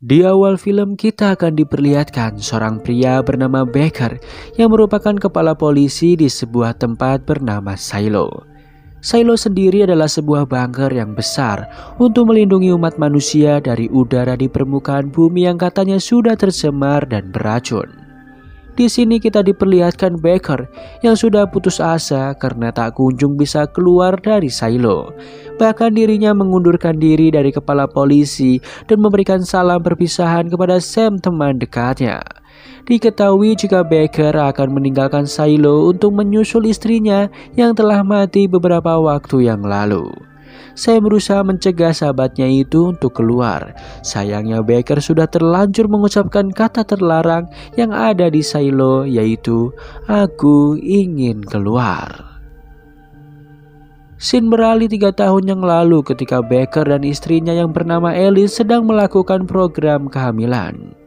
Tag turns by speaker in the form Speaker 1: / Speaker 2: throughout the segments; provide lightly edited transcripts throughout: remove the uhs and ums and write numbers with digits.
Speaker 1: Di awal film kita akan diperlihatkan seorang pria bernama Baker yang merupakan kepala polisi di sebuah tempat bernama Silo. Silo sendiri adalah sebuah bunker yang besar untuk melindungi umat manusia dari udara di permukaan bumi yang katanya sudah tercemar dan beracun. Di sini kita diperlihatkan Baker yang sudah putus asa karena tak kunjung bisa keluar dari Silo. Bahkan dirinya mengundurkan diri dari kepala polisi dan memberikan salam perpisahan kepada Sam, teman dekatnya. Diketahui jika Baker akan meninggalkan Silo untuk menyusul istrinya yang telah mati beberapa waktu yang lalu. Saya berusaha mencegah sahabatnya itu untuk keluar. Sayangnya Baker sudah terlanjur mengucapkan kata terlarang yang ada di Silo, yaitu "Aku ingin keluar". Scene beralih 3 tahun yang lalu ketika Baker dan istrinya yang bernama Alice sedang melakukan program kehamilan.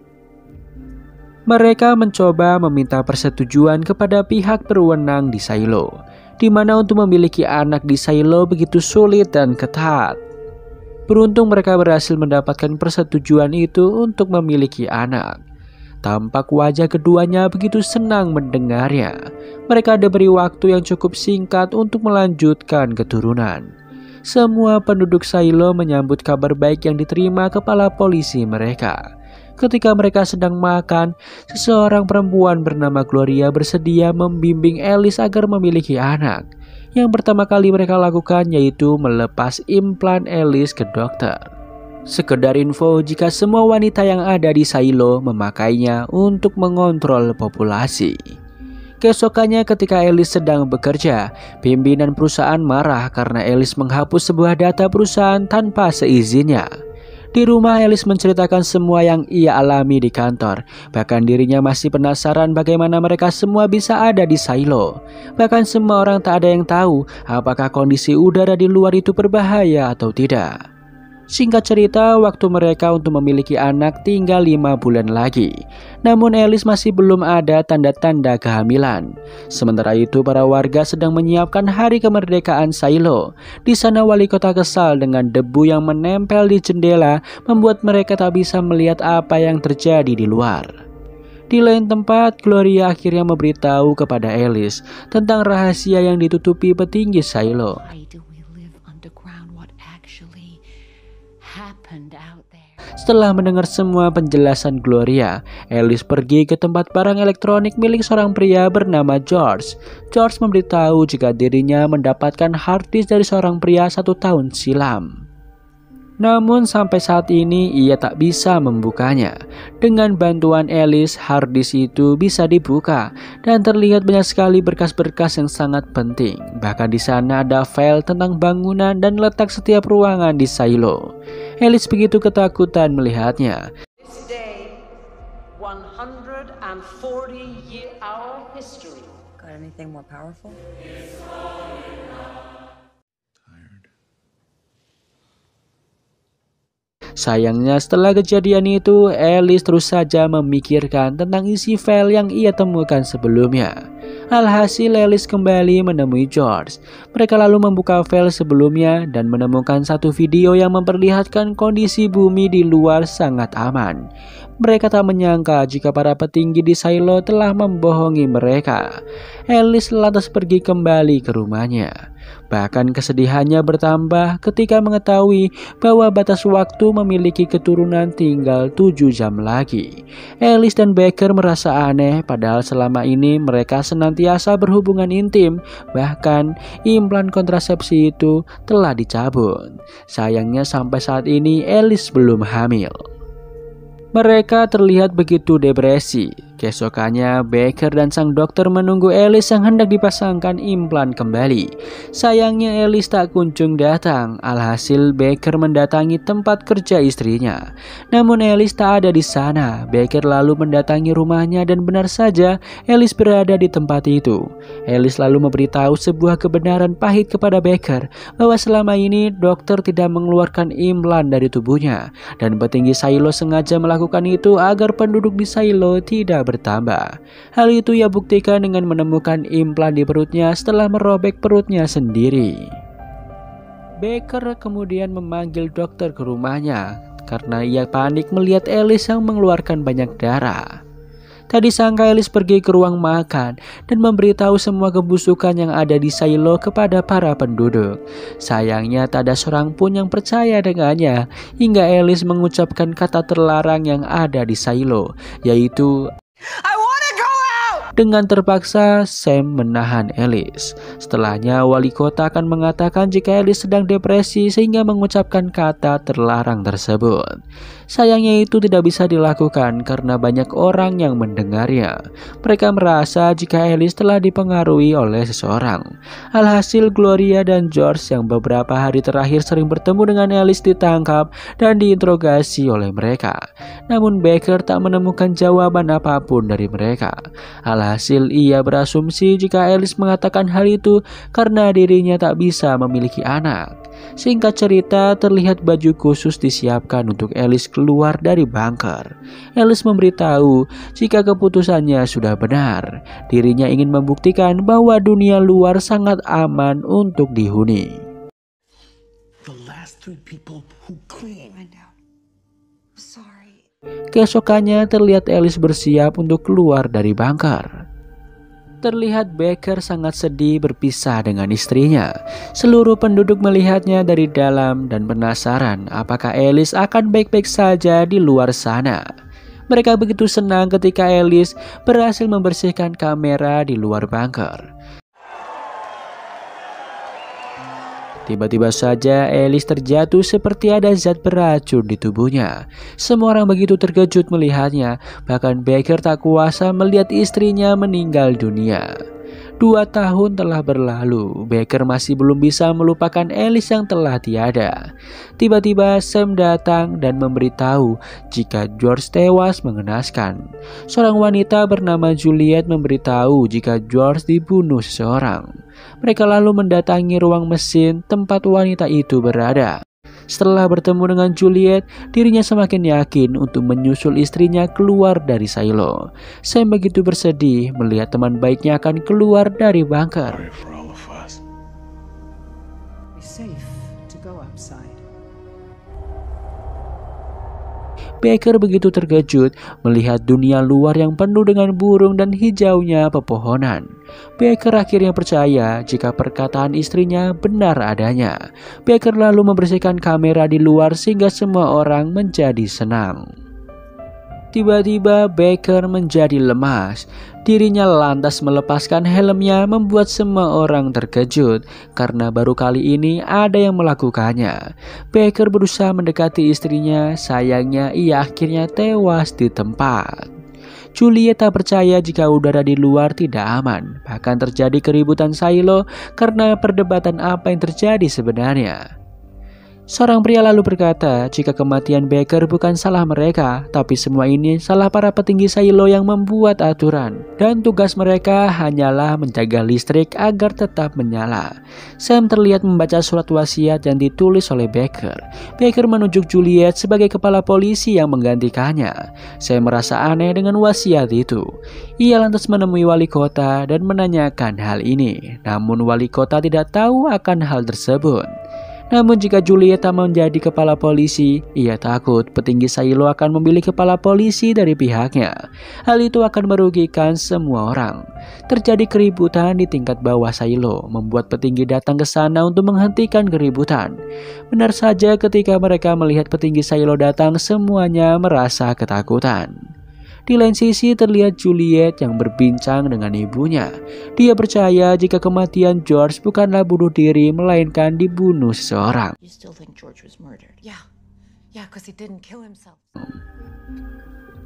Speaker 1: Mereka mencoba meminta persetujuan kepada pihak berwenang di Silo, di mana untuk memiliki anak di Silo begitu sulit dan ketat. Beruntung mereka berhasil mendapatkan persetujuan itu untuk memiliki anak. Tampak wajah keduanya begitu senang mendengarnya. Mereka diberi waktu yang cukup singkat untuk melanjutkan keturunan. Semua penduduk Silo menyambut kabar baik yang diterima kepala polisi mereka. Ketika mereka sedang makan, seseorang perempuan bernama Gloria bersedia membimbing Alice agar memiliki anak. Yang pertama kali mereka lakukan yaitu melepas implan Alice ke dokter. Sekedar info jika semua wanita yang ada di Silo memakainya untuk mengontrol populasi. Keesokannya ketika Alice sedang bekerja, pimpinan perusahaan marah karena Alice menghapus sebuah data perusahaan tanpa seizinnya. Di rumah, Alice menceritakan semua yang ia alami di kantor. Bahkan dirinya masih penasaran bagaimana mereka semua bisa ada di Silo. Bahkan semua orang tak ada yang tahu apakah kondisi udara di luar itu berbahaya atau tidak. Singkat cerita, waktu mereka untuk memiliki anak tinggal 5 bulan lagi. Namun Alice masih belum ada tanda-tanda kehamilan. Sementara itu para warga sedang menyiapkan hari kemerdekaan Silo. Di sana wali kota kesal dengan debu yang menempel di jendela membuat mereka tak bisa melihat apa yang terjadi di luar. Di lain tempat, Gloria akhirnya memberitahu kepada Alice tentang rahasia yang ditutupi petinggi Silo. Setelah mendengar semua penjelasan Gloria, Alice pergi ke tempat barang elektronik milik seorang pria bernama George. George memberitahu jika dirinya mendapatkan hard disk dari seorang pria 1 tahun silam. Namun sampai saat ini ia tak bisa membukanya. Dengan bantuan Alice, hard disk itu bisa dibuka dan terlihat banyak sekali berkas-berkas yang sangat penting. Bahkan di sana ada file tentang bangunan dan letak setiap ruangan di Silo. Alice begitu ketakutan melihatnya.
Speaker 2: This day, 140-year history.
Speaker 3: Got anything more powerful?
Speaker 1: Sayangnya setelah kejadian itu, Alice terus saja memikirkan tentang isi file yang ia temukan sebelumnya. Alhasil Alice kembali menemui George. Mereka lalu membuka file sebelumnya dan menemukan satu video yang memperlihatkan kondisi bumi di luar sangat aman. Mereka tak menyangka jika para petinggi di Silo telah membohongi mereka. Alice lantas pergi kembali ke rumahnya. Bahkan kesedihannya bertambah ketika mengetahui bahwa batas waktu memiliki keturunan tinggal 7 jam lagi. Alice dan Baker merasa aneh padahal selama ini mereka senantiasa berhubungan intim. Bahkan implan kontrasepsi itu telah dicabut. Sayangnya sampai saat ini Alice belum hamil. Mereka terlihat begitu depresi. Keesokannya, Baker dan sang dokter menunggu Alice yang hendak dipasangkan implan kembali. Sayangnya Alice tak kunjung datang. Alhasil Baker mendatangi tempat kerja istrinya. Namun Alice tak ada di sana. Baker lalu mendatangi rumahnya dan benar saja Alice berada di tempat itu. Alice lalu memberitahu sebuah kebenaran pahit kepada Baker bahwa selama ini dokter tidak mengeluarkan implan dari tubuhnya dan petinggi Silo sengaja melakukan itu agar penduduk di Silo tidak bertambah. Hal itu ia buktikan dengan menemukan implan di perutnya setelah merobek perutnya sendiri. Baker kemudian memanggil dokter ke rumahnya. karena ia panik melihat Alice yang mengeluarkan banyak darah. Tak disangka Alice pergi ke ruang makan dan memberitahu semua kebusukan yang ada di silo kepada para penduduk. Sayangnya tak ada seorang pun yang percaya dengannya hingga Alice mengucapkan kata terlarang yang ada di silo, yaitu Dengan terpaksa, Sam menahan Alice. Setelahnya, wali kota akan mengatakan jika Alice sedang depresi sehingga mengucapkan kata terlarang tersebut. Sayangnya itu tidak bisa dilakukan karena banyak orang yang mendengarnya. Mereka merasa jika Alice telah dipengaruhi oleh seseorang. Alhasil, Gloria dan George yang beberapa hari terakhir sering bertemu dengan Alice ditangkap dan diinterogasi oleh mereka. Namun Baker tak menemukan jawaban apapun dari mereka. Alhasil ia berasumsi jika Alice mengatakan hal itu karena dirinya tak bisa memiliki anak. Singkat cerita, terlihat baju khusus disiapkan untuk Alice keluar dari bunker. Alice memberitahu jika keputusannya sudah benar. Dirinya ingin membuktikan bahwa dunia luar sangat aman untuk dihuni.
Speaker 4: The last 3 people who clean.
Speaker 3: I know. Sorry.
Speaker 1: Keesokannya terlihat Alice bersiap untuk keluar dari bunker. Terlihat Baker sangat sedih berpisah dengan istrinya. Seluruh penduduk melihatnya dari dalam dan penasaran apakah Alice akan baik-baik saja di luar sana. Mereka begitu senang ketika Alice berhasil membersihkan kamera di luar bunker. Tiba-tiba saja Alice terjatuh seperti ada zat beracun di tubuhnya. Semua orang begitu terkejut melihatnya, bahkan Baker tak kuasa melihat istrinya meninggal dunia. 2 tahun telah berlalu, Baker masih belum bisa melupakan Alice yang telah tiada. Tiba-tiba Sam datang dan memberitahu jika George tewas mengenaskan. Seorang wanita bernama Juliet memberitahu jika George dibunuh seseorang. Mereka lalu mendatangi ruang mesin tempat wanita itu berada. Setelah bertemu dengan Juliet, dirinya semakin yakin untuk menyusul istrinya keluar dari silo. Sam begitu bersedih melihat teman baiknya akan keluar dari bunker.
Speaker 4: For all of us.
Speaker 3: It's safe to go outside.
Speaker 1: Baker begitu terkejut melihat dunia luar yang penuh dengan burung dan hijaunya pepohonan. Baker akhirnya percaya jika perkataan istrinya benar adanya. Baker lalu membersihkan kamera di luar sehingga semua orang menjadi senang. Tiba-tiba Baker menjadi lemas. Dirinya lantas melepaskan helmnya membuat semua orang terkejut karena baru kali ini ada yang melakukannya. Baker berusaha mendekati istrinya, sayangnya ia akhirnya tewas di tempat. Juliet tak percaya jika udara di luar tidak aman. Bahkan terjadi keributan silo karena perdebatan apa yang terjadi sebenarnya. Seorang pria lalu berkata jika kematian Baker bukan salah mereka, tapi semua ini salah para petinggi silo yang membuat aturan. Dan tugas mereka hanyalah menjaga listrik agar tetap menyala. Sam terlihat membaca surat wasiat yang ditulis oleh Baker. Baker menunjuk Juliet sebagai kepala polisi yang menggantikannya. Sam merasa aneh dengan wasiat itu. Ia lantas menemui wali kota dan menanyakan hal ini. Namun wali kota tidak tahu akan hal tersebut. Namun jika Juliet tak menjadi kepala polisi, ia takut petinggi silo akan memilih kepala polisi dari pihaknya. Hal itu akan merugikan semua orang. Terjadi keributan di tingkat bawah silo, membuat petinggi datang ke sana untuk menghentikan keributan. Benar saja ketika mereka melihat petinggi silo datang, semuanya merasa ketakutan. Di lain sisi terlihat Juliet yang berbincang dengan ibunya. Dia percaya jika kematian George bukanlah bunuh diri melainkan dibunuh seseorang.
Speaker 2: You still think George was murdered?
Speaker 3: Yeah, because he didn't kill himself.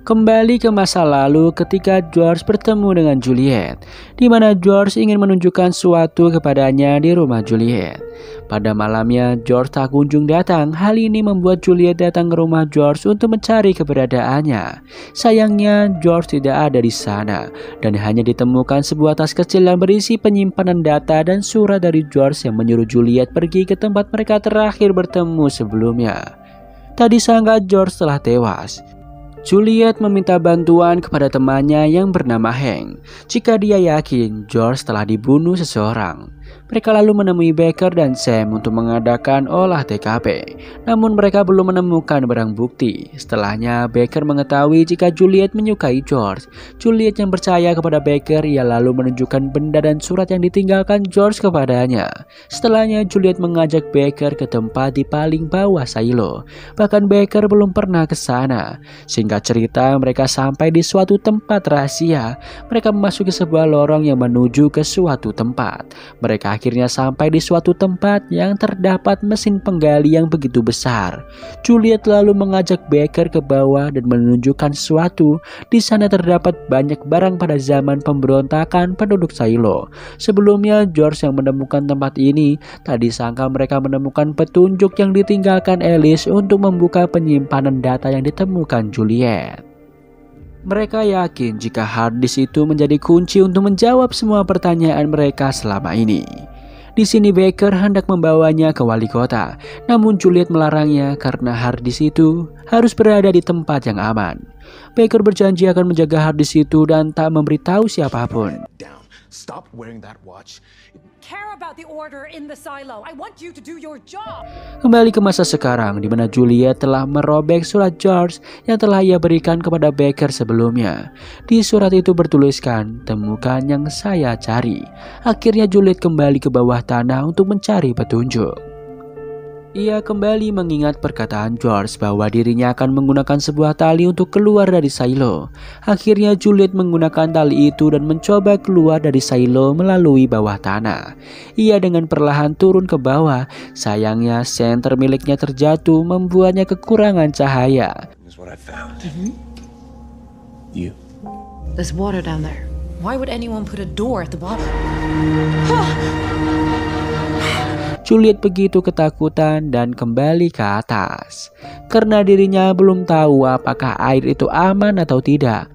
Speaker 1: Kembali ke masa lalu ketika George bertemu dengan Juliet, di mana George ingin menunjukkan sesuatu kepadanya di rumah Juliet. Pada malamnya George tak kunjung datang. Hal ini membuat Juliet datang ke rumah George untuk mencari keberadaannya. Sayangnya George tidak ada di sana dan hanya ditemukan sebuah tas kecil yang berisi penyimpanan data dan surat dari George yang menyuruh Juliet pergi ke tempat mereka terakhir bertemu sebelumnya. Tak disangka George telah tewas. Juliet meminta bantuan kepada temannya yang bernama Hank jika dia yakin George telah dibunuh seseorang. Mereka lalu menemui Baker dan Sam untuk mengadakan olah TKP. Namun mereka belum menemukan barang bukti. Setelahnya Baker mengetahui jika Juliet menyukai George. Juliet yang percaya kepada Baker, ia lalu menunjukkan benda dan surat yang ditinggalkan George kepadanya. Setelahnya Juliet mengajak Baker ke tempat di paling bawah silo. Bahkan Baker belum pernah ke sana. Singkat cerita, mereka sampai di suatu tempat rahasia. Mereka memasuki sebuah lorong yang menuju ke suatu tempat. Mereka akhirnya sampai di suatu tempat yang terdapat mesin penggali yang begitu besar. Juliet lalu mengajak Baker ke bawah dan menunjukkan sesuatu. Di sana terdapat banyak barang pada zaman pemberontakan penduduk Silo. Sebelumnya George yang menemukan tempat ini, tak disangka mereka menemukan petunjuk yang ditinggalkan Alice untuk membuka penyimpanan data yang ditemukan Juliet. Mereka yakin jika hard disk itu menjadi kunci untuk menjawab semua pertanyaan mereka selama ini. Di sini Baker hendak membawanya ke wali kota, namun Juliet melarangnya karena hard disk itu harus berada di tempat yang aman. Baker berjanji akan menjaga hard disk itu dan tak memberitahu siapapun.
Speaker 4: Stop wearing that watch.
Speaker 3: Care about the order in the silo. I want you to do your job.
Speaker 1: Kembali ke masa sekarang di mana Juliet telah merobek surat George yang telah ia berikan kepada Baker sebelumnya. Di surat itu bertuliskan, "Temukan yang saya cari." Akhirnya Juliet kembali ke bawah tanah untuk mencari petunjuk. Ia kembali mengingat perkataan George bahwa dirinya akan menggunakan sebuah tali untuk keluar dari silo. Akhirnya Juliet menggunakan tali itu dan mencoba keluar dari silo melalui bawah tanah. Ia dengan perlahan turun ke bawah. Sayangnya senter miliknya terjatuh membuatnya kekurangan cahaya.
Speaker 4: Here's what I found. You.
Speaker 2: There's water down there.
Speaker 3: Why would anyone put a door at the bottom?
Speaker 1: Juliet begitu ketakutan dan kembali ke atas. Karena dirinya belum tahu apakah air itu aman atau tidak.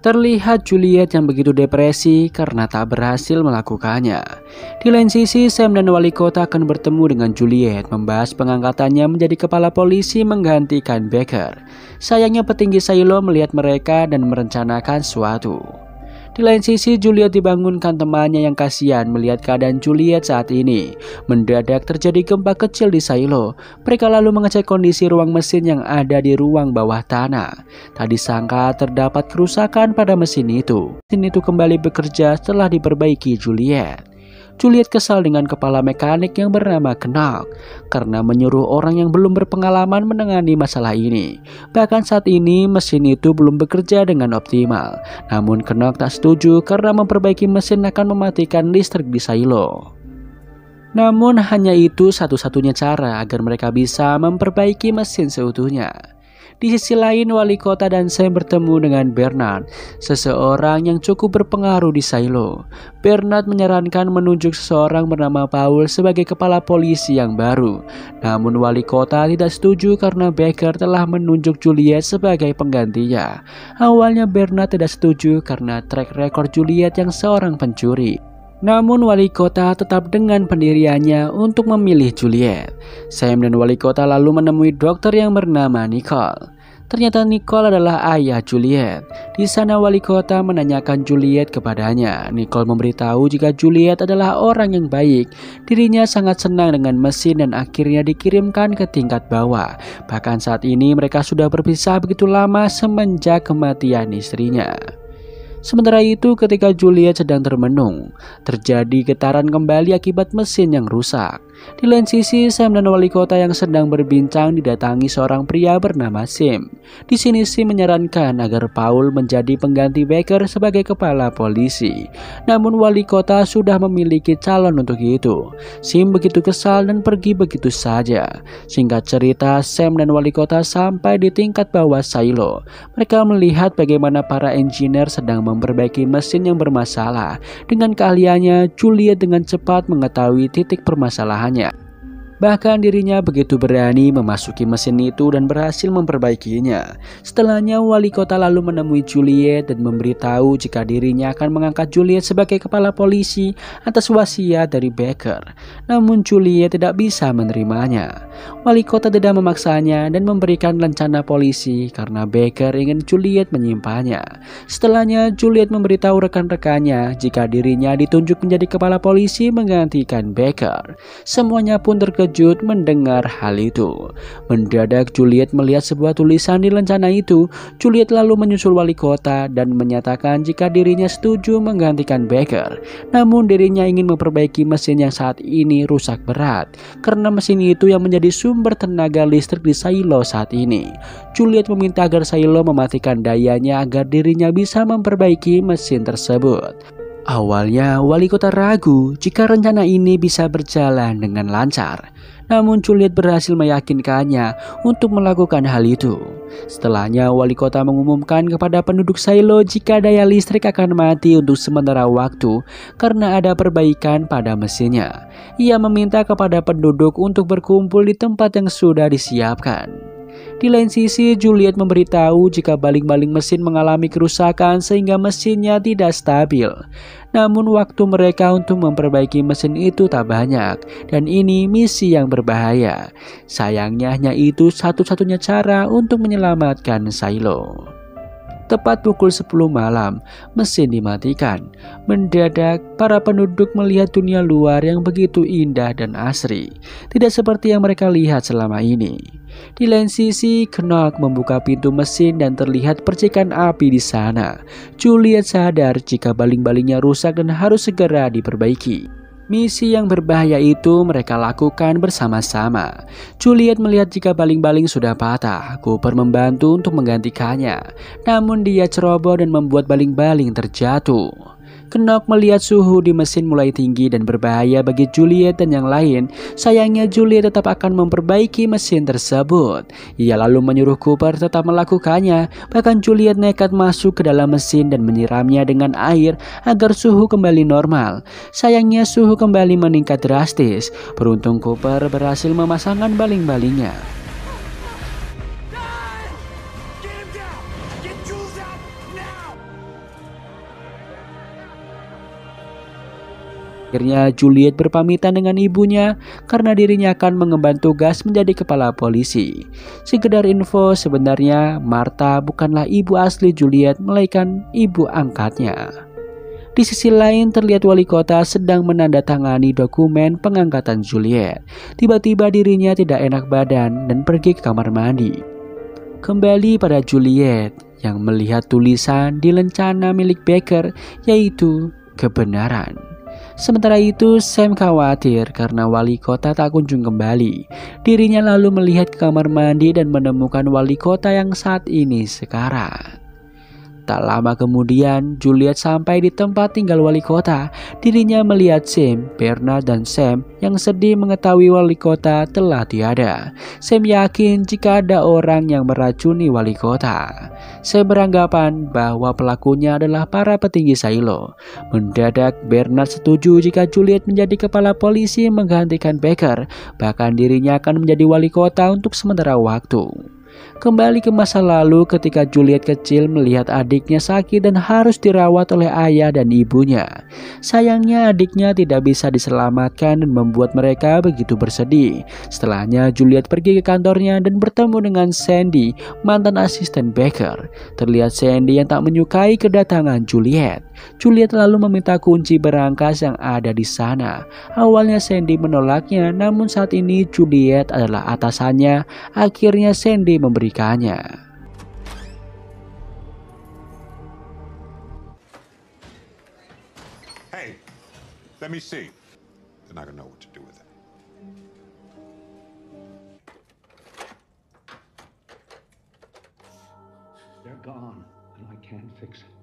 Speaker 1: Terlihat Juliet yang begitu depresi karena tak berhasil melakukannya. Di lain sisi, Sam dan wali kota akan bertemu dengan Juliet membahas pengangkatannya menjadi kepala polisi menggantikan Baker. Sayangnya petinggi silo melihat mereka dan merencanakan sesuatu. Di lain sisi, Juliet dibangunkan temannya yang kasihan melihat keadaan Juliet saat ini. Mendadak terjadi gempa kecil di silo. Mereka lalu mengecek kondisi ruang mesin yang ada di ruang bawah tanah. Tak disangka terdapat kerusakan pada mesin itu. Mesin itu kembali bekerja setelah diperbaiki Juliet. Juliet kesal dengan kepala mekanik yang bernama Knock karena menyuruh orang yang belum berpengalaman menangani masalah ini. Bahkan saat ini mesin itu belum bekerja dengan optimal. Namun Knock tak setuju karena memperbaiki mesin akan mematikan listrik di silo. Namun hanya itu satu-satunya cara agar mereka bisa memperbaiki mesin seutuhnya. Di sisi lain, wali kota dan Sam bertemu dengan Bernard, seseorang yang cukup berpengaruh di silo. Bernard menyarankan menunjuk seseorang bernama Paul sebagai kepala polisi yang baru. Namun wali kota tidak setuju karena Baker telah menunjuk Juliet sebagai penggantinya. Awalnya Bernard tidak setuju karena track record Juliet yang seorang pencuri. Namun wali kota tetap dengan pendiriannya untuk memilih Juliet. Sam dan wali kota lalu menemui dokter yang bernama Nicole. Ternyata Nicole adalah ayah Juliet. Di sana wali kota menanyakan Juliet kepadanya. Nicole memberitahu jika Juliet adalah orang yang baik. Dirinya sangat senang dengan mesin dan akhirnya dikirimkan ke tingkat bawah. Bahkan saat ini mereka sudah berpisah begitu lama semenjak kematian istrinya. Sementara itu, ketika Juliet sedang termenung, terjadi getaran kembali akibat mesin yang rusak. Di lain sisi, Sam dan wali kota yang sedang berbincang didatangi seorang pria bernama Sim. Di sini Sim menyarankan agar Paul menjadi pengganti Baker sebagai kepala polisi. Namun wali kota sudah memiliki calon untuk itu. Sim begitu kesal dan pergi begitu saja. Singkat cerita, Sam dan wali kota sampai di tingkat bawah silo. Mereka melihat bagaimana para engineer sedang memperbaiki mesin yang bermasalah. Dengan keahliannya, Juliet dengan cepat mengetahui titik permasalahan. Bahkan dirinya begitu berani memasuki mesin itu dan berhasil memperbaikinya. Setelahnya wali kota lalu menemui Juliet dan memberitahu jika dirinya akan mengangkat Juliet sebagai kepala polisi atas wasiat dari Baker. Namun Juliet tidak bisa menerimanya. Wali kota tidak memaksanya dan memberikan rencana polisi karena Baker ingin Juliet menyimpannya. Setelahnya Juliet memberitahu rekan-rekannya jika dirinya ditunjuk menjadi kepala polisi menggantikan Baker. Semuanya pun terkejut mendengar hal itu. Mendadak Juliet melihat sebuah tulisan di lencana itu. Juliet lalu menyusul wali kota dan menyatakan jika dirinya setuju menggantikan Baker. Namun dirinya ingin memperbaiki mesin yang saat ini rusak berat, karena mesin itu yang menjadi sumber tenaga listrik di silo saat ini. Juliet meminta agar silo mematikan dayanya agar dirinya bisa memperbaiki mesin tersebut. Awalnya wali kota ragu jika rencana ini bisa berjalan dengan lancar. Namun Juliet berhasil meyakinkannya untuk melakukan hal itu. Setelahnya wali kota mengumumkan kepada penduduk silo jika daya listrik akan mati untuk sementara waktu karena ada perbaikan pada mesinnya. Ia meminta kepada penduduk untuk berkumpul di tempat yang sudah disiapkan. Di lain sisi, Juliet memberitahu jika baling-baling mesin mengalami kerusakan sehingga mesinnya tidak stabil. Namun waktu mereka untuk memperbaiki mesin itu tak banyak, dan ini misi yang berbahaya. Sayangnya hanya itu satu-satunya cara untuk menyelamatkan silo. Tepat pukul 10 malam, mesin dimatikan. Mendadak, para penduduk melihat dunia luar yang begitu indah dan asri. Tidak seperti yang mereka lihat selama ini. Di lain sisi, Knock membuka pintu mesin dan terlihat percikan api di sana. Juliet sadar jika baling-balingnya rusak dan harus segera diperbaiki. Misi yang berbahaya itu mereka lakukan bersama-sama. Juliet melihat jika baling-baling sudah patah. Cooper membantu untuk menggantikannya. Namun dia ceroboh dan membuat baling-baling terjatuh. Knock melihat suhu di mesin mulai tinggi dan berbahaya bagi Juliet dan yang lain. Sayangnya Juliet tetap akan memperbaiki mesin tersebut. Ia lalu menyuruh Cooper tetap melakukannya. Bahkan Juliet nekat masuk ke dalam mesin dan menyiramnya dengan air agar suhu kembali normal. Sayangnya suhu kembali meningkat drastis. Beruntung Cooper berhasil memasangkan baling-balingnya. Akhirnya Juliet berpamitan dengan ibunya karena dirinya akan mengemban tugas menjadi kepala polisi. Sekedar info, sebenarnya Martha bukanlah ibu asli Juliet, melainkan ibu angkatnya. Di sisi lain terlihat wali kota sedang menandatangani dokumen pengangkatan Juliet. Tiba-tiba dirinya tidak enak badan dan pergi ke kamar mandi. Kembali pada Juliet yang melihat tulisan di lencana milik Baker, yaitu kebenaran. Sementara itu Sam khawatir karena wali kota tak kunjung kembali. Dirinya lalu melihat ke kamar mandi dan menemukan wali kota yang saat ini sekarat. Tak lama kemudian Juliet sampai di tempat tinggal wali kota. Dirinya melihat Sam, Bernard dan Sam yang sedih mengetahui wali kota telah tiada. Sam yakin jika ada orang yang meracuni wali kota. Sam beranggapan bahwa pelakunya adalah para petinggi silo. Mendadak Bernard setuju jika Juliet menjadi kepala polisi menggantikan Baker. Bahkan dirinya akan menjadi wali kota untuk sementara waktu. Kembali ke masa lalu ketika Juliet kecil melihat adiknya sakit dan harus dirawat oleh ayah dan ibunya. Sayangnya adiknya tidak bisa diselamatkan dan membuat mereka begitu bersedih. Setelahnya Juliet pergi ke kantornya dan bertemu dengan Sandy, mantan asisten Baker. Terlihat Sandy yang tak menyukai kedatangan Juliet. Juliet lalu meminta kunci berangkas yang ada di sana. Awalnya Sandy menolaknya, namun saat ini Juliet adalah atasannya. Akhirnya Sandy memberikannya.
Speaker 5: Hey, let me see. They're not gonna know what to do with it.
Speaker 4: They're gone, and I can't fix it.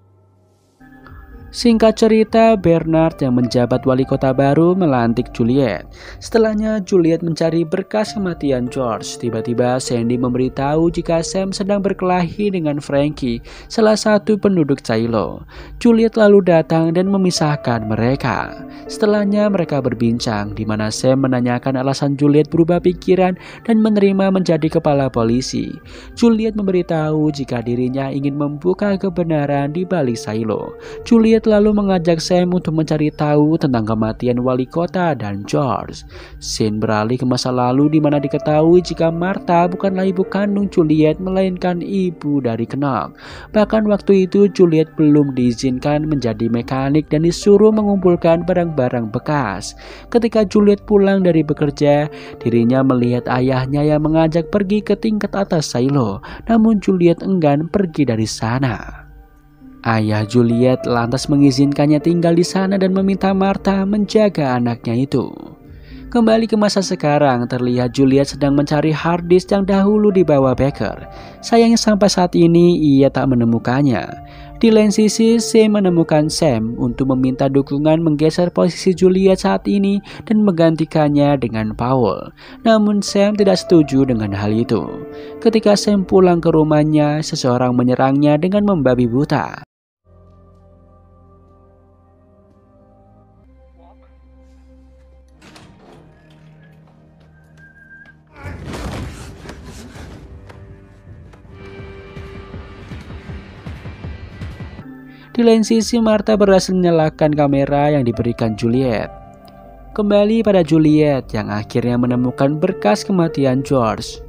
Speaker 1: Singkat cerita, Bernard yang menjabat wali kota baru melantik Juliet. Setelahnya, Juliet mencari berkas kematian George. Tiba-tiba, Sandy memberitahu jika Sam sedang berkelahi dengan Frankie, salah satu penduduk Shiloh. Juliet lalu datang dan memisahkan mereka. Setelahnya, mereka berbincang, di mana Sam menanyakan alasan Juliet berubah pikiran dan menerima menjadi kepala polisi. Juliet memberitahu jika dirinya ingin membuka kebenaran di balik Shiloh. Juliet lalu mengajak Sam untuk mencari tahu tentang kematian wali kota dan George. Scene beralih ke masa lalu di mana diketahui jika Martha bukanlah ibu kandung Juliet melainkan ibu dari Knox. Bahkan waktu itu Juliet belum diizinkan menjadi mekanik dan disuruh mengumpulkan barang-barang bekas. Ketika Juliet pulang dari bekerja, dirinya melihat ayahnya yang mengajak pergi ke tingkat atas Shiloh, namun Juliet enggan pergi dari sana. Ayah Juliet lantas mengizinkannya tinggal di sana dan meminta Martha menjaga anaknya itu. Kembali ke masa sekarang, terlihat Juliet sedang mencari hard disk yang dahulu dibawa Baker. Sayangnya sampai saat ini ia tak menemukannya. Di lain sisi, Sam menemukan Sam untuk meminta dukungan menggeser posisi Juliet saat ini dan menggantikannya dengan Paul. Namun Sam tidak setuju dengan hal itu. Ketika Sam pulang ke rumahnya, seseorang menyerangnya dengan membabi buta. Di lain sisi, Martha berhasil menyalakan kamera yang diberikan Juliet. Kembali pada Juliet yang akhirnya menemukan berkas kematian George.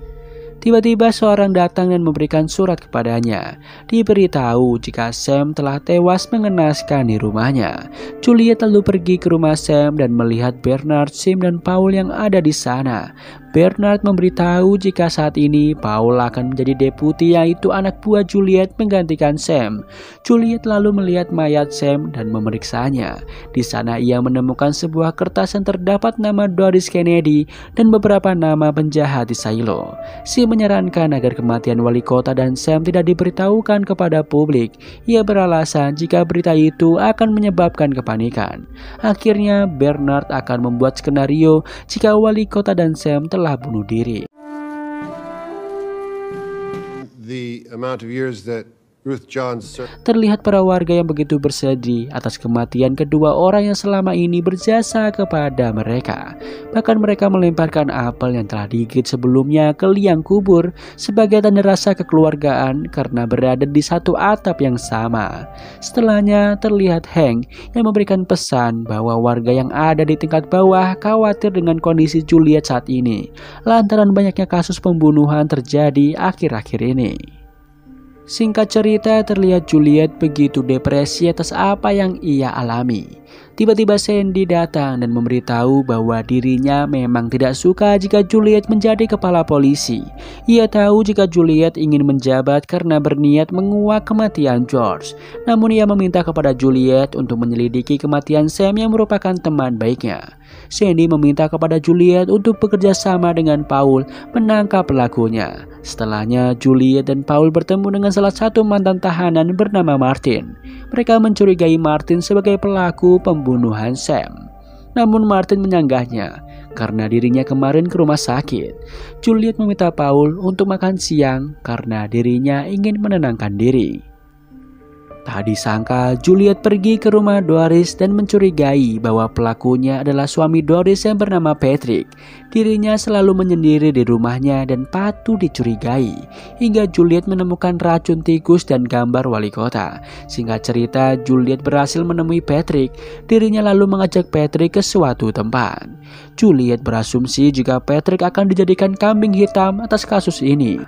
Speaker 1: Tiba-tiba seorang datang dan memberikan surat kepadanya. Diberitahu jika Sam telah tewas mengenaskan di rumahnya. Juliet lalu pergi ke rumah Sam dan melihat Bernard, Sam, dan Paul yang ada di sana. Bernard memberitahu jika saat ini Paul akan menjadi deputi, yaitu anak buah Juliet menggantikan Sam. Juliet lalu melihat mayat Sam dan memeriksanya. Di sana ia menemukan sebuah kertas yang terdapat nama Doris Kennedy dan beberapa nama penjahat di Shiloh. Si menyarankan agar kematian wali kota dan Sam tidak diberitahukan kepada publik. Ia beralasan jika berita itu akan menyebabkan kepanikan. Akhirnya Bernard akan membuat skenario jika wali kota dan Sam telah bunuh diri.
Speaker 6: The amount of years that Ruth Johns
Speaker 1: Terlihat para warga yang begitu bersedih atas kematian kedua orang yang selama ini berjasa kepada mereka. Bahkan mereka melemparkan apel yang telah digigit sebelumnya ke liang kubur sebagai tanda rasa kekeluargaan karena berada di satu atap yang sama. Setelahnya terlihat Hank yang memberikan pesan bahwa warga yang ada di tingkat bawah khawatir dengan kondisi Juliet saat ini lantaran banyaknya kasus pembunuhan terjadi akhir-akhir ini. Singkat cerita, terlihat Juliet begitu depresi atas apa yang ia alami. Tiba-tiba Sandy datang dan memberitahu bahwa dirinya memang tidak suka jika Juliet menjadi kepala polisi. Ia tahu jika Juliet ingin menjabat karena berniat menguak kematian George. Namun ia meminta kepada Juliet untuk menyelidiki kematian Sam yang merupakan teman baiknya. Sandy meminta kepada Juliet untuk bekerja sama dengan Paul menangkap pelakunya. Setelahnya Juliet dan Paul bertemu dengan salah satu mantan tahanan bernama Martin. Mereka mencurigai Martin sebagai pelaku pembunuhan Sam. Namun Martin menyanggahnya karena dirinya kemarin ke rumah sakit. Juliet meminta Paul untuk makan siang karena dirinya ingin menenangkan diri. Tak disangka Juliet pergi ke rumah Doris dan mencurigai bahwa pelakunya adalah suami Doris yang bernama Patrick. Dirinya selalu menyendiri di rumahnya dan patut dicurigai. Hingga Juliet menemukan racun tikus dan gambar wali kota. Singkat cerita, Juliet berhasil menemui Patrick. Dirinya lalu mengajak Patrick ke suatu tempat. Juliet berasumsi jika Patrick akan dijadikan kambing hitam atas kasus ini.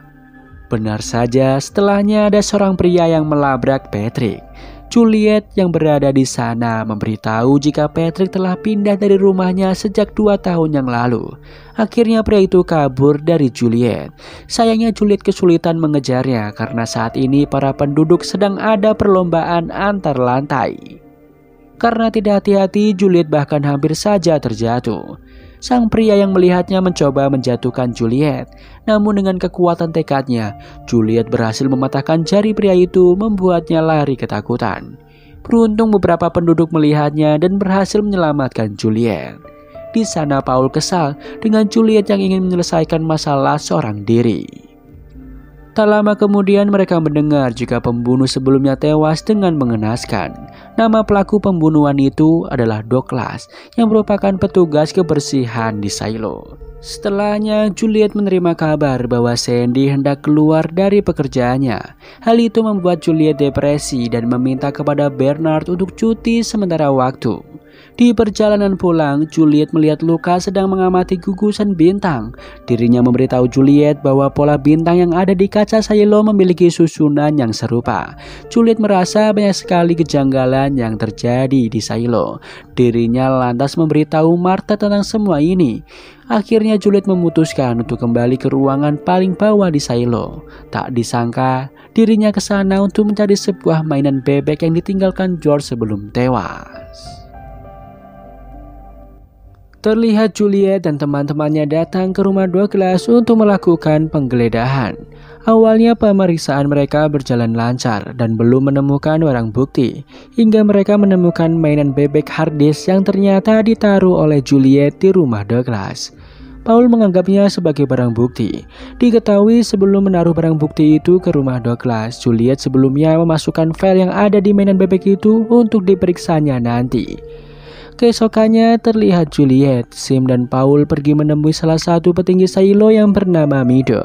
Speaker 1: Benar saja, setelahnya ada seorang pria yang melabrak Patrick. Juliet yang berada di sana memberitahu jika Patrick telah pindah dari rumahnya sejak 2 tahun yang lalu. Akhirnya pria itu kabur dari Juliet. Sayangnya Juliet kesulitan mengejarnya karena saat ini para penduduk sedang ada perlombaan antar lantai. Karena tidak hati-hati, Juliet bahkan hampir saja terjatuh. Sang pria yang melihatnya mencoba menjatuhkan Juliet. Namun dengan kekuatan tekadnya, Juliet berhasil mematahkan jari pria itu, membuatnya lari ketakutan. Beruntung beberapa penduduk melihatnya dan berhasil menyelamatkan Juliet. Di sana Paul kesal dengan Juliet yang ingin menyelesaikan masalah seorang diri. Tak lama kemudian mereka mendengar jika pembunuh sebelumnya tewas dengan mengenaskan. Nama pelaku pembunuhan itu adalah Douglas yang merupakan petugas kebersihan di silo. Setelahnya Juliet menerima kabar bahwa Sandy hendak keluar dari pekerjaannya. Hal itu membuat Juliet depresi dan meminta kepada Bernard untuk cuti sementara waktu. Di perjalanan pulang, Juliet melihat Luka sedang mengamati gugusan bintang. Dirinya memberitahu Juliet bahwa pola bintang yang ada di kaca silo memiliki susunan yang serupa. Juliet merasa banyak sekali kejanggalan yang terjadi di silo. Dirinya lantas memberitahu Martha tentang semua ini. Akhirnya Juliet memutuskan untuk kembali ke ruangan paling bawah di silo. Tak disangka, dirinya ke sana untuk mencari sebuah mainan bebek yang ditinggalkan George sebelum tewas. Terlihat Juliet dan teman-temannya datang ke rumah Douglas untuk melakukan penggeledahan. Awalnya pemeriksaan mereka berjalan lancar dan belum menemukan barang bukti, hingga mereka menemukan mainan bebek hard disk yang ternyata ditaruh oleh Juliet di rumah Douglas. Paul menganggapnya sebagai barang bukti. Diketahui sebelum menaruh barang bukti itu ke rumah Douglas, Juliet sebelumnya memasukkan file yang ada di mainan bebek itu untuk diperiksanya nanti. Keesokannya terlihat Juliet, Sim dan Paul pergi menemui salah satu petinggi silo yang bernama Mido.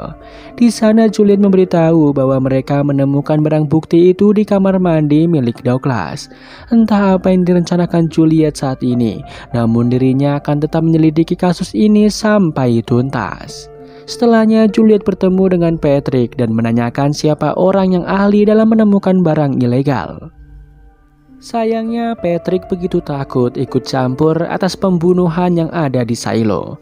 Speaker 1: Di sana Juliet memberitahu bahwa mereka menemukan barang bukti itu di kamar mandi milik Douglas. Entah apa yang direncanakan Juliet saat ini, namun dirinya akan tetap menyelidiki kasus ini sampai tuntas. Setelahnya Juliet bertemu dengan Patrick dan menanyakan siapa orang yang ahli dalam menemukan barang ilegal. Sayangnya Patrick begitu takut ikut campur atas pembunuhan yang ada di silo.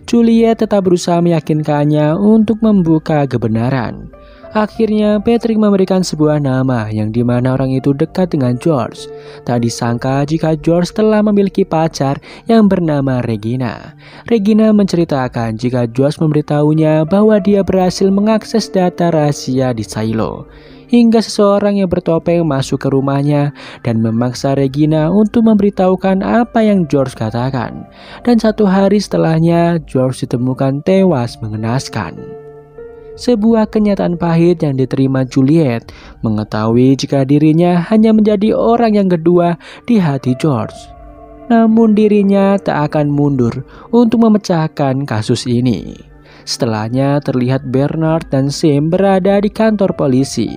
Speaker 1: Juliet tetap berusaha meyakinkannya untuk membuka kebenaran. Akhirnya Patrick memberikan sebuah nama yang dimana orang itu dekat dengan George. Tak disangka jika George telah memiliki pacar yang bernama Regina. Regina menceritakan jika George memberitahunya bahwa dia berhasil mengakses data rahasia di silo. Hingga seseorang yang bertopeng masuk ke rumahnya dan memaksa Regina untuk memberitahukan apa yang George katakan. Dan 1 hari setelahnya George ditemukan tewas mengenaskan. Sebuah kenyataan pahit yang diterima Juliet, mengetahui jika dirinya hanya menjadi orang yang kedua di hati George. Namun dirinya tak akan mundur untuk memecahkan kasus ini. Setelahnya terlihat Bernard dan Sim berada di kantor polisi,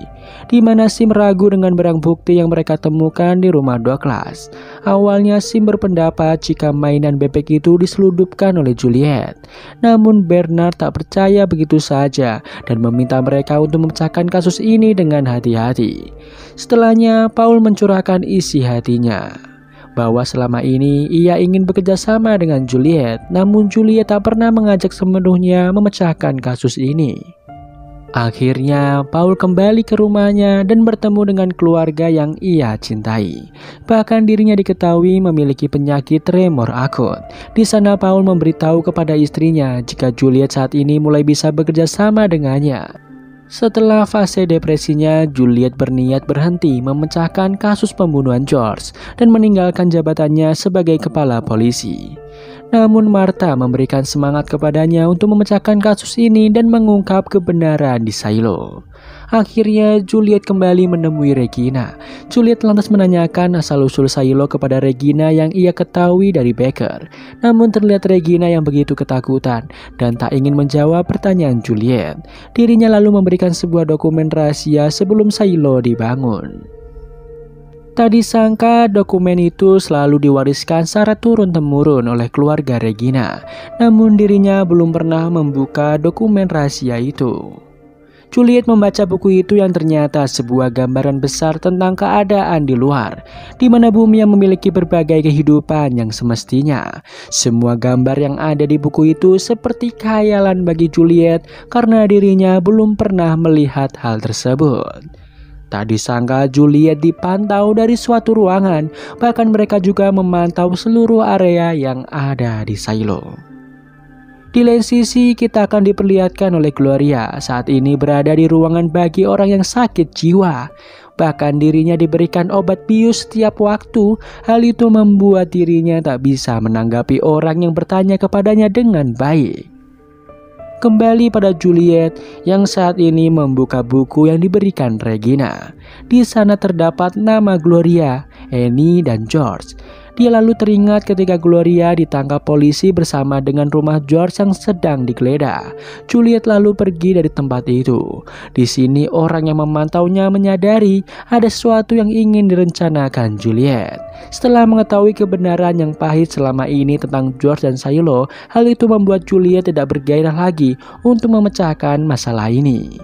Speaker 1: di mana Sim ragu dengan barang bukti yang mereka temukan di rumah Douglas. Awalnya Sim berpendapat jika mainan bebek itu diselundupkan oleh Juliet. Namun Bernard tak percaya begitu saja dan meminta mereka untuk memecahkan kasus ini dengan hati-hati. Setelahnya Paul mencurahkan isi hatinya, bahwa selama ini ia ingin bekerja sama dengan Juliet, namun Juliet tak pernah mengajak sepenuhnya memecahkan kasus ini. Akhirnya Paul kembali ke rumahnya dan bertemu dengan keluarga yang ia cintai. Bahkan dirinya diketahui memiliki penyakit tremor akut. Di sana Paul memberitahu kepada istrinya jika Juliet saat ini mulai bisa bekerja sama dengannya. Setelah fase depresinya, Juliet berniat berhenti memecahkan kasus pembunuhan George dan meninggalkan jabatannya sebagai kepala polisi. Namun Martha memberikan semangat kepadanya untuk memecahkan kasus ini dan mengungkap kebenaran di silo. Akhirnya Juliet kembali menemui Regina. Juliet lantas menanyakan asal-usul silo kepada Regina yang ia ketahui dari Baker. Namun terlihat Regina yang begitu ketakutan dan tak ingin menjawab pertanyaan Juliet. Dirinya lalu memberikan sebuah dokumen rahasia sebelum silo dibangun. Tak disangka dokumen itu selalu diwariskan secara turun-temurun oleh keluarga Regina. Namun dirinya belum pernah membuka dokumen rahasia itu. Juliet membaca buku itu yang ternyata sebuah gambaran besar tentang keadaan di luar, di mana bumi yang memiliki berbagai kehidupan yang semestinya. Semua gambar yang ada di buku itu seperti khayalan bagi Juliet karena dirinya belum pernah melihat hal tersebut. Tak disangka Juliet dipantau dari suatu ruangan, bahkan mereka juga memantau seluruh area yang ada di silo. Di lain sisi, kita akan diperlihatkan oleh Gloria saat ini berada di ruangan bagi orang yang sakit jiwa. Bahkan dirinya diberikan obat bius setiap waktu. Hal itu membuat dirinya tak bisa menanggapi orang yang bertanya kepadanya dengan baik. Kembali pada Juliet yang saat ini membuka buku yang diberikan Regina. Di sana terdapat nama Gloria, Annie, dan George. Dia lalu teringat ketika Gloria ditangkap polisi bersama dengan rumah George yang sedang digeledah. Juliet lalu pergi dari tempat itu. Di sini orang yang memantaunya menyadari ada sesuatu yang ingin direncanakan Juliet. Setelah mengetahui kebenaran yang pahit selama ini tentang George dan Shiloh, hal itu membuat Juliet tidak bergairah lagi untuk memecahkan masalah ini.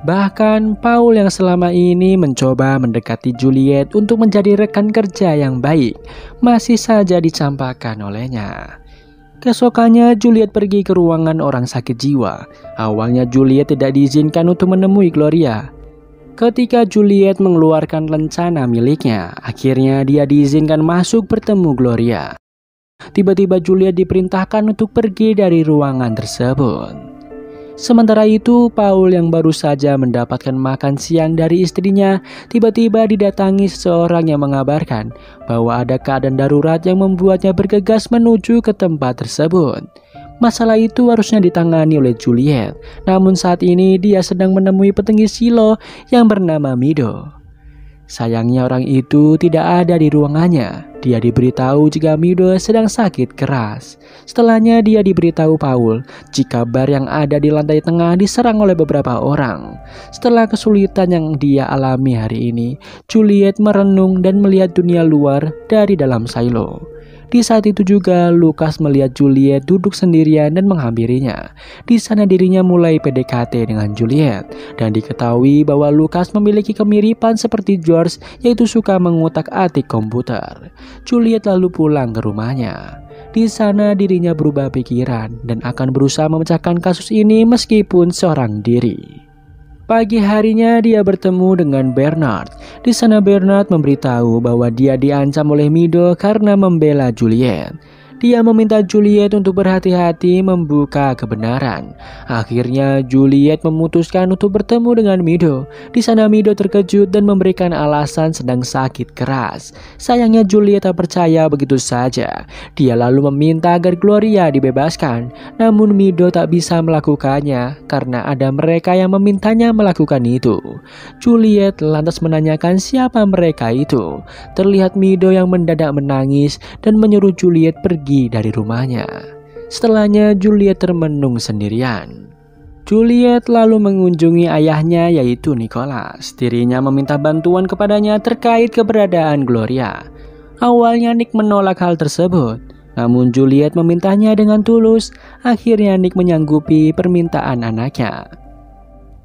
Speaker 1: Bahkan Paul yang selama ini mencoba mendekati Juliet untuk menjadi rekan kerja yang baik, masih saja dicampakkan olehnya. Keesokannya Juliet pergi ke ruangan orang sakit jiwa. Awalnya Juliet tidak diizinkan untuk menemui Gloria. Ketika Juliet mengeluarkan lencana miliknya, akhirnya dia diizinkan masuk bertemu Gloria. Tiba-tiba Juliet diperintahkan untuk pergi dari ruangan tersebut. Sementara itu, Paul yang baru saja mendapatkan makan siang dari istrinya tiba-tiba didatangi seseorang yang mengabarkan bahwa ada keadaan darurat yang membuatnya bergegas menuju ke tempat tersebut. Masalah itu harusnya ditangani oleh Juliet, namun saat ini dia sedang menemui petinggi Shiloh yang bernama Mido. Sayangnya orang itu tidak ada di ruangannya. Dia diberitahu jika Mido sedang sakit keras. Setelahnya dia diberitahu Paul jika bar yang ada di lantai tengah diserang oleh beberapa orang. Setelah kesulitan yang dia alami hari ini, Juliet merenung dan melihat dunia luar dari dalam silo. Di saat itu juga Lucas melihat Juliet duduk sendirian dan menghampirinya. Di sana dirinya mulai PDKT dengan Juliet dan diketahui bahwa Lucas memiliki kemiripan seperti George, yaitu suka mengutak-atik komputer. Juliet lalu pulang ke rumahnya. Di sana dirinya berubah pikiran dan akan berusaha memecahkan kasus ini meskipun seorang diri. Pagi harinya dia bertemu dengan Bernard. Di sana Bernard memberitahu bahwa dia diancam oleh Mido karena membela Juliet. Dia meminta Juliet untuk berhati-hati membuka kebenaran. Akhirnya Juliet memutuskan untuk bertemu dengan Mido. Di sana Mido terkejut dan memberikan alasan sedang sakit keras. Sayangnya Juliet tak percaya begitu saja. Dia lalu meminta agar Gloria dibebaskan. Namun Mido tak bisa melakukannya karena ada mereka yang memintanya melakukan itu. Juliet lantas menanyakan siapa mereka itu. Terlihat Mido yang mendadak menangis dan menyuruh Juliet pergi dari rumahnya. Setelahnya Juliet termenung sendirian. Juliet lalu mengunjungi ayahnya yaitu Nicholas. Dirinya meminta bantuan kepadanya terkait keberadaan Gloria. Awalnya Nick menolak hal tersebut, namun Juliet memintanya dengan tulus. Akhirnya Nick menyanggupi permintaan anaknya.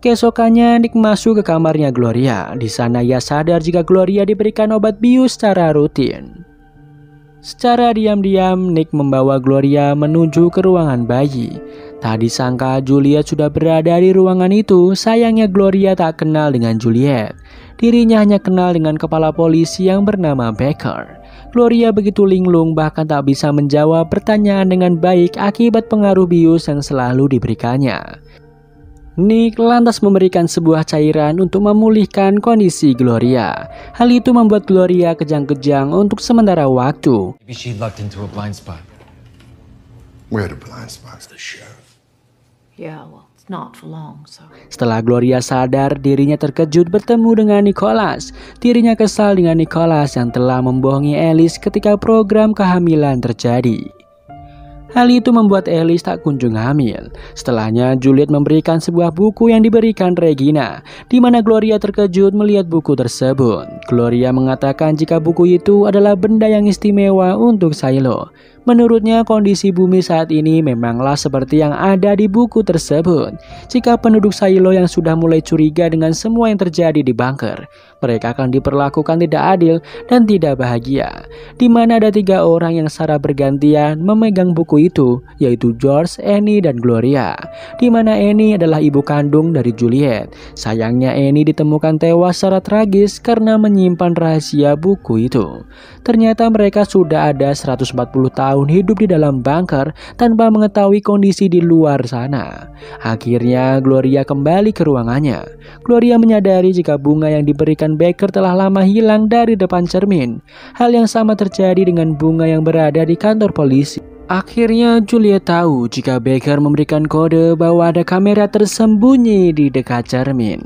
Speaker 1: Keesokannya Nick masuk ke kamarnya Gloria. Di sana ia sadar jika Gloria diberikan obat bius secara rutin. Secara diam-diam Nick membawa Gloria menuju ke ruangan bayi. Tak disangka Juliet sudah berada di ruangan itu. Sayangnya Gloria tak kenal dengan Juliet. Dirinya hanya kenal dengan kepala polisi yang bernama Baker. Gloria begitu linglung bahkan tak bisa menjawab pertanyaan dengan baik akibat pengaruh bius yang selalu diberikannya. Nick lantas memberikan sebuah cairan untuk memulihkan kondisi Gloria. Hal itu membuat Gloria kejang-kejang untuk sementara waktu.
Speaker 7: Maybe she lucked into a blind spot.
Speaker 6: Where the blind spots? The sheriff.
Speaker 2: Yeah, well, it's not for long, so.
Speaker 1: Setelah Gloria sadar, dirinya terkejut bertemu dengan Nicholas. Dirinya kesal dengan Nicholas yang telah membohongi Alice ketika program kehamilan terjadi. Hal itu membuat Alice tak kunjung hamil. Setelahnya Juliet memberikan sebuah buku yang diberikan Regina, di mana Gloria terkejut melihat buku tersebut. Gloria mengatakan jika buku itu adalah benda yang istimewa untuk Shiloh. Menurutnya kondisi bumi saat ini memanglah seperti yang ada di buku tersebut. Jika penduduk Shiloh yang sudah mulai curiga dengan semua yang terjadi di bunker, mereka akan diperlakukan tidak adil dan tidak bahagia. Di mana ada 3 orang yang secara bergantian memegang buku itu, yaitu George, Annie, dan Gloria. Di mana Annie adalah ibu kandung dari Juliet. Sayangnya Annie ditemukan tewas secara tragis karena menyimpan rahasia buku itu. Ternyata mereka sudah ada 140 tahun tahun hidup di dalam bunker tanpa mengetahui kondisi di luar sana. Akhirnya Gloria kembali ke ruangannya. Gloria menyadari jika bunga yang diberikan Baker telah lama hilang dari depan cermin. Hal yang sama terjadi dengan bunga yang berada di kantor polisi. Akhirnya Juliet tahu jika Baker memberikan kode bahwa ada kamera tersembunyi di dekat cermin.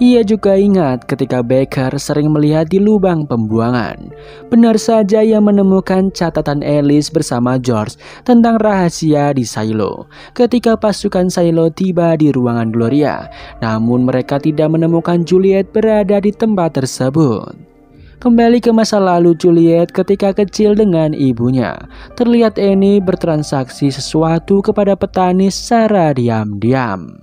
Speaker 1: Ia juga ingat ketika Baker sering melihat di lubang pembuangan. Benar saja ia menemukan catatan Alice bersama George tentang rahasia di silo ketika pasukan silo tiba di ruangan Gloria. Namun mereka tidak menemukan Juliet berada di tempat tersebut. Kembali ke masa lalu Juliet ketika kecil dengan ibunya. Terlihat Annie bertransaksi sesuatu kepada petani secara diam-diam.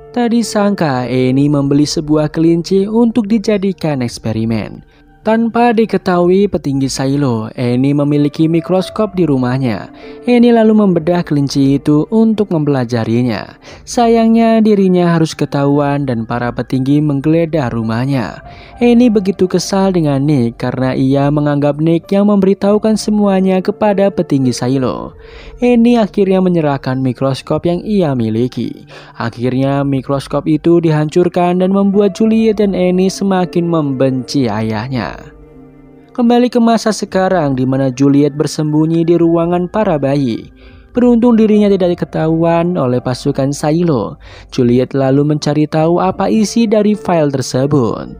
Speaker 1: Tak disangka Annie membeli sebuah kelinci untuk dijadikan eksperimen. Tanpa diketahui petinggi silo, Annie memiliki mikroskop di rumahnya. Annie lalu membedah kelinci itu untuk mempelajarinya. Sayangnya dirinya harus ketahuan dan para petinggi menggeledah rumahnya. Annie begitu kesal dengan Nick karena ia menganggap Nick yang memberitahukan semuanya kepada petinggi silo. Annie akhirnya menyerahkan mikroskop yang ia miliki. Akhirnya mikroskop itu dihancurkan dan membuat Juliet dan Annie semakin membenci ayahnya. Kembali ke masa sekarang di mana Juliet bersembunyi di ruangan para bayi. Beruntung dirinya tidak diketahuan oleh pasukan silo. Juliet lalu mencari tahu apa isi dari file tersebut.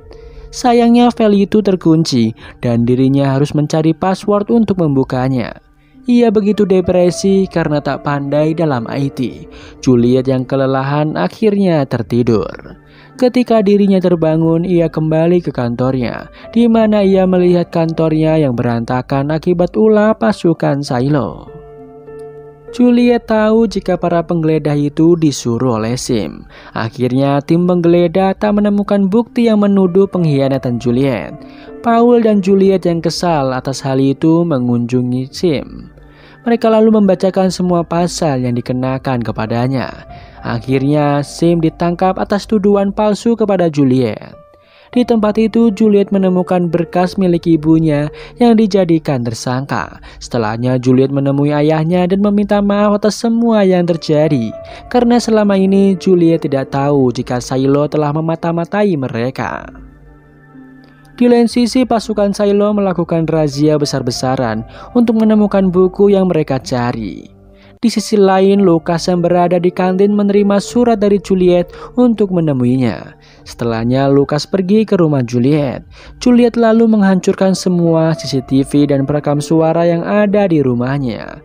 Speaker 1: Sayangnya file itu terkunci dan dirinya harus mencari password untuk membukanya. Ia begitu depresi karena tak pandai dalam IT. Juliet yang kelelahan akhirnya tertidur. Ketika dirinya terbangun, ia kembali ke kantornya, di mana ia melihat kantornya yang berantakan akibat ulah pasukan silo. Juliet tahu jika para penggeledah itu disuruh oleh Sim. Akhirnya tim penggeledah tak menemukan bukti yang menuduh pengkhianatan Juliet. Paul dan Juliet yang kesal atas hal itu mengunjungi Sim. Mereka lalu membacakan semua pasal yang dikenakan kepadanya. Akhirnya Sim ditangkap atas tuduhan palsu kepada Juliet. Di tempat itu Juliet menemukan berkas milik ibunya yang dijadikan tersangka. Setelahnya Juliet menemui ayahnya dan meminta maaf atas semua yang terjadi. Karena selama ini Juliet tidak tahu jika Silo telah memata-matai mereka. Di lain sisi pasukan Silo melakukan razia besar-besaran untuk menemukan buku yang mereka cari. Di sisi lain, Lucas yang berada di kantin menerima surat dari Juliet untuk menemuinya. Setelahnya, Lucas pergi ke rumah Juliet. Juliet lalu menghancurkan semua CCTV dan perekam suara yang ada di rumahnya.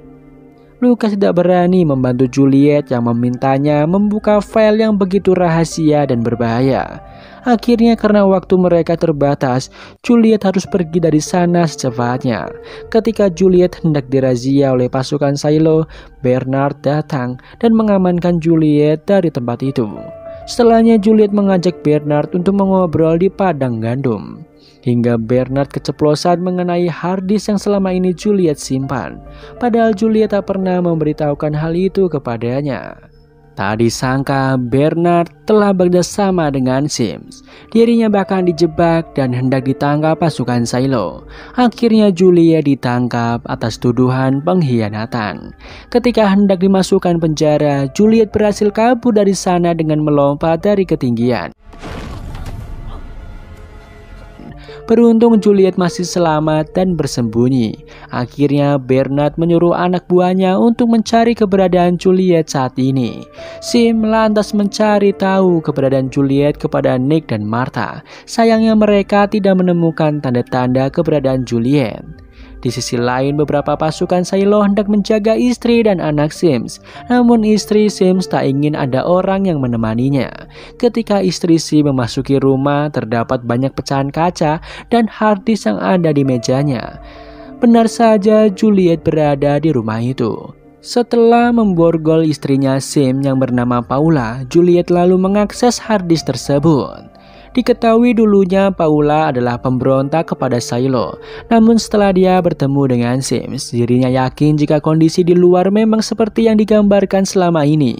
Speaker 1: Lucas tidak berani membantu Juliet yang memintanya membuka file yang begitu rahasia dan berbahaya. Akhirnya karena waktu mereka terbatas, Juliet harus pergi dari sana secepatnya. Ketika Juliet hendak dirazia oleh pasukan Silo, Bernard datang dan mengamankan Juliet dari tempat itu. Setelahnya Juliet mengajak Bernard untuk mengobrol di padang gandum. Hingga Bernard keceplosan mengenai hard disk yang selama ini Juliet simpan. Padahal Juliet tak pernah memberitahukan hal itu kepadanya. Tak disangka Bernard telah bekerjasama dengan Sims. Dirinya bahkan dijebak dan hendak ditangkap pasukan Silo. Akhirnya Juliet ditangkap atas tuduhan pengkhianatan. Ketika hendak dimasukkan penjara, Juliet berhasil kabur dari sana dengan melompat dari ketinggian. Beruntung Juliet masih selamat dan bersembunyi. Akhirnya Bernard menyuruh anak buahnya untuk mencari keberadaan Juliet saat ini. Sim lantas mencari tahu keberadaan Juliet kepada Nick dan Martha. Sayangnya mereka tidak menemukan tanda-tanda keberadaan Juliet. Di sisi lain, beberapa pasukan Silo hendak menjaga istri dan anak Sims. Namun istri Sims tak ingin ada orang yang menemaninya. Ketika istri Sim memasuki rumah, terdapat banyak pecahan kaca dan hard disk yang ada di mejanya. Benar saja Juliet berada di rumah itu. Setelah memborgol istrinya Sim yang bernama Paula, Juliet lalu mengakses hard disk tersebut. Diketahui dulunya Paula adalah pemberontak kepada Shiloh. Namun setelah dia bertemu dengan Sims, dirinya yakin jika kondisi di luar memang seperti yang digambarkan selama ini.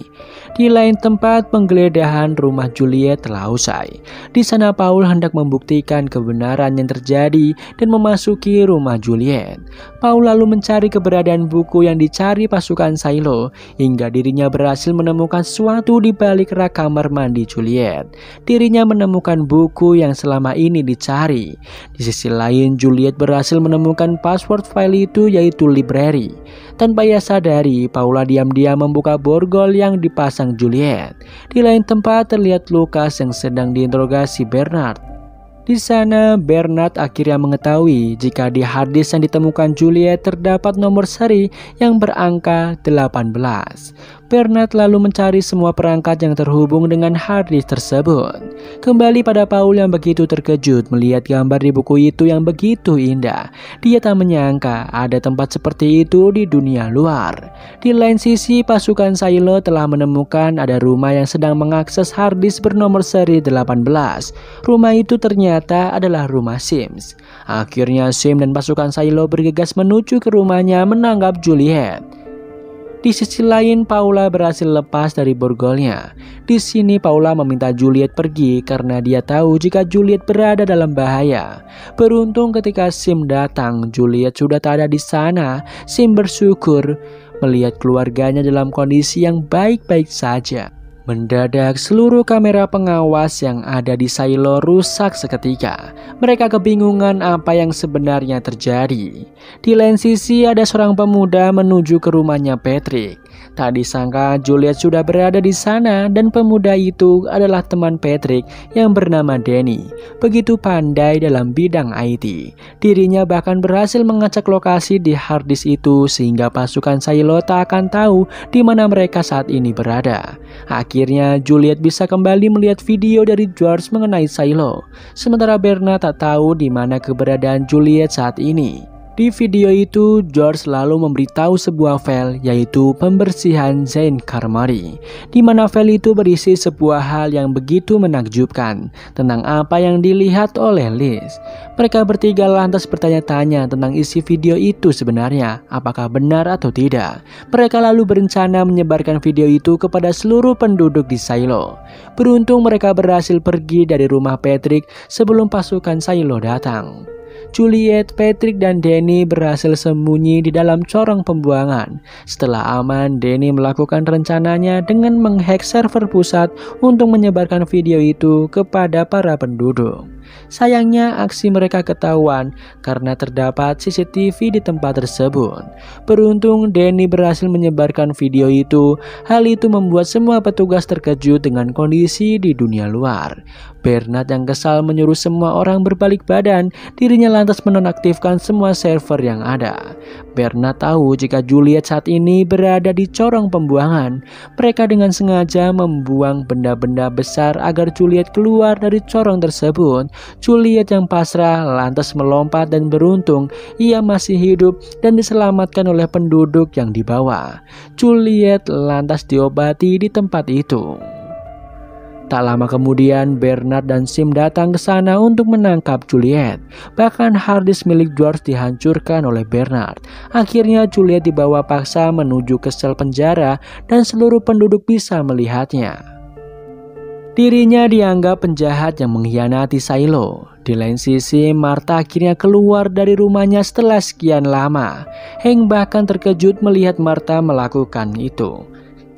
Speaker 1: Di lain tempat, penggeledahan rumah Juliet telah usai. Di sana Paul hendak membuktikan kebenaran yang terjadi dan memasuki rumah Juliet. Paul lalu mencari keberadaan buku yang dicari pasukan Shiloh hingga dirinya berhasil menemukan sesuatu di balik rak kamar mandi Juliet. Dirinya menemukan buku yang selama ini dicari. Di sisi lain, Juliet berhasil menemukan password file itu, yaitu library. Tanpa ia sadari, Paula diam-diam membuka borgol yang dipasang Juliet. Di lain tempat terlihat Lucas yang sedang diinterogasi Bernard. Di sana, Bernard akhirnya mengetahui jika di harddisk yang ditemukan Juliet terdapat nomor seri yang berangka 18. Bernard lalu mencari semua perangkat yang terhubung dengan harddisk tersebut. Kembali pada Paul yang begitu terkejut melihat gambar di buku itu yang begitu indah. Dia tak menyangka ada tempat seperti itu di dunia luar. Di lain sisi, pasukan Shiloh telah menemukan ada rumah yang sedang mengakses harddisk bernomor seri 18. Rumah itu ternyata adalah rumah Sims. Akhirnya Sims dan pasukan Shiloh bergegas menuju ke rumahnya menangkap Juliet. Di sisi lain, Paula berhasil lepas dari borgolnya. Di sini Paula meminta Juliet pergi karena dia tahu jika Juliet berada dalam bahaya. Beruntung ketika Sim datang, Juliet sudah tak ada di sana. Sim bersyukur melihat keluarganya dalam kondisi yang baik-baik saja. Mendadak seluruh kamera pengawas yang ada di Shiloh rusak seketika. Mereka kebingungan apa yang sebenarnya terjadi. Di lain sisi ada seorang pemuda menuju ke rumahnya Patrick. Tak disangka Juliet sudah berada di sana dan pemuda itu adalah teman Patrick yang bernama Danny. Begitu pandai dalam bidang IT. Dirinya bahkan berhasil mengacak lokasi di harddisk itu sehingga pasukan Shiloh tak akan tahu di mana mereka saat ini berada. Akhirnya Juliet bisa kembali melihat video dari George mengenai Shiloh. Sementara Bernard tak tahu di mana keberadaan Juliet saat ini. Di video itu, George lalu memberitahu sebuah file, yaitu pembersihan Zane Carmody, di mana file itu berisi sebuah hal yang begitu menakjubkan tentang apa yang dilihat oleh Liz. Mereka bertiga lantas bertanya-tanya tentang isi video itu sebenarnya, apakah benar atau tidak. Mereka lalu berencana menyebarkan video itu kepada seluruh penduduk di Shiloh. Beruntung mereka berhasil pergi dari rumah Patrick sebelum pasukan Shiloh datang. Juliet, Patrick, dan Danny berhasil sembunyi di dalam corong pembuangan. Setelah aman, Danny melakukan rencananya dengan menghack server pusat untuk menyebarkan video itu kepada para penduduk. Sayangnya aksi mereka ketahuan karena terdapat CCTV di tempat tersebut. Beruntung Danny berhasil menyebarkan video itu. Hal itu membuat semua petugas terkejut dengan kondisi di dunia luar. Bernard yang kesal menyuruh semua orang berbalik badan. Dirinya lantas menonaktifkan semua server yang ada. Bernard tahu jika Juliet saat ini berada di corong pembuangan. Mereka dengan sengaja membuang benda-benda besar agar Juliet keluar dari corong tersebut. Juliet yang pasrah lantas melompat dan beruntung ia masih hidup dan diselamatkan oleh penduduk yang dibawa. Juliet lantas diobati di tempat itu. Tak lama kemudian, Bernard dan Sim datang ke sana untuk menangkap Juliet. Bahkan harddisk milik George dihancurkan oleh Bernard. Akhirnya Juliet dibawa paksa menuju ke sel penjara dan seluruh penduduk bisa melihatnya. Dirinya dianggap penjahat yang mengkhianati Shiloh. Di lain sisi, Martha akhirnya keluar dari rumahnya setelah sekian lama. Hank bahkan terkejut melihat Martha melakukan itu.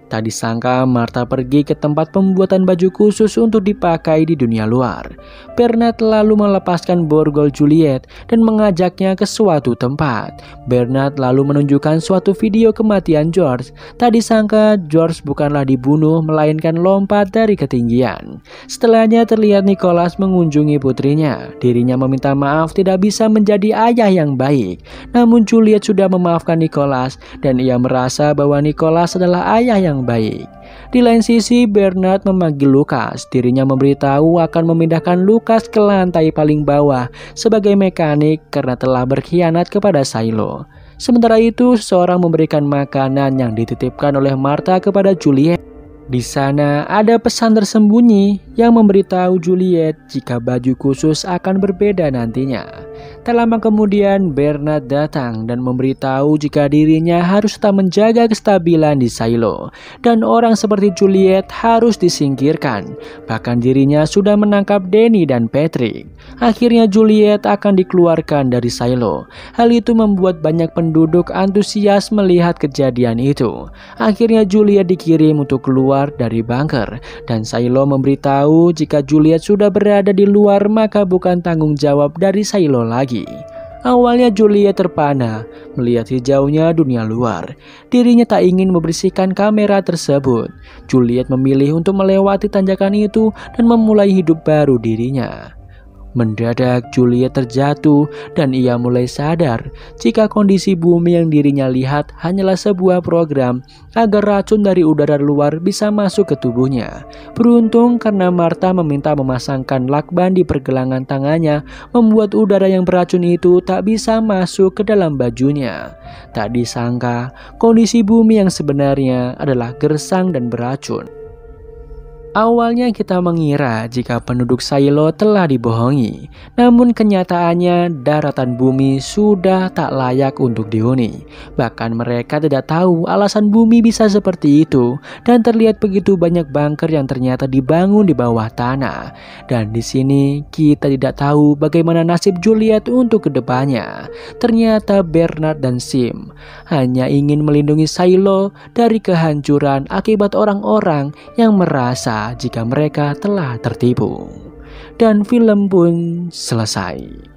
Speaker 1: Tak disangka Martha pergi ke tempat pembuatan baju khusus untuk dipakai di dunia luar. Bernard lalu melepaskan borgol Juliet dan mengajaknya ke suatu tempat. Bernard lalu menunjukkan suatu video kematian George. Tak disangka George bukanlah dibunuh melainkan lompat dari ketinggian. Setelahnya terlihat Nicholas mengunjungi putrinya. Dirinya meminta maaf tidak bisa menjadi ayah yang baik. Namun Juliet sudah memaafkan Nicholas dan ia merasa bahwa Nicholas adalah ayah yang baik. Di lain sisi, Bernard memanggil Lucas. Dirinya memberitahu akan memindahkan Lucas ke lantai paling bawah sebagai mekanik karena telah berkhianat kepada Shiloh. Sementara itu, seseorang memberikan makanan yang dititipkan oleh Martha kepada Juliet. Di sana ada pesan tersembunyi yang memberitahu Juliet jika baju khusus akan berbeda nantinya. Tak lama kemudian Bernard datang dan memberitahu jika dirinya harus tetap menjaga kestabilan di silo dan orang seperti Juliet harus disingkirkan. Bahkan dirinya sudah menangkap Danny dan Patrick. Akhirnya Juliet akan dikeluarkan dari silo. Hal itu membuat banyak penduduk antusias melihat kejadian itu. Akhirnya Juliet dikirim untuk keluar dari bunker dan silo memberitahu jika Juliet sudah berada di luar maka bukan tanggung jawab dari silo lagi. Awalnya Juliet terpana melihat hijaunya dunia luar. Dirinya tak ingin membersihkan kamera tersebut. Juliet memilih untuk melewati tanjakan itu dan memulai hidup baru dirinya. Mendadak Juliet terjatuh dan ia mulai sadar jika kondisi bumi yang dirinya lihat hanyalah sebuah program agar racun dari udara luar bisa masuk ke tubuhnya. Beruntung karena Martha meminta memasangkan lakban di pergelangan tangannya membuat udara yang beracun itu tak bisa masuk ke dalam bajunya. Tak disangka kondisi bumi yang sebenarnya adalah gersang dan beracun. Awalnya kita mengira jika penduduk Silo telah dibohongi, namun kenyataannya daratan bumi sudah tak layak untuk dihuni. Bahkan mereka tidak tahu alasan bumi bisa seperti itu dan terlihat begitu banyak bunker yang ternyata dibangun di bawah tanah. Dan di sini kita tidak tahu bagaimana nasib Juliet untuk kedepannya. Ternyata Bernard dan Sim hanya ingin melindungi Silo dari kehancuran akibat orang-orang yang merasa jika mereka telah tertipu. Dan film pun selesai.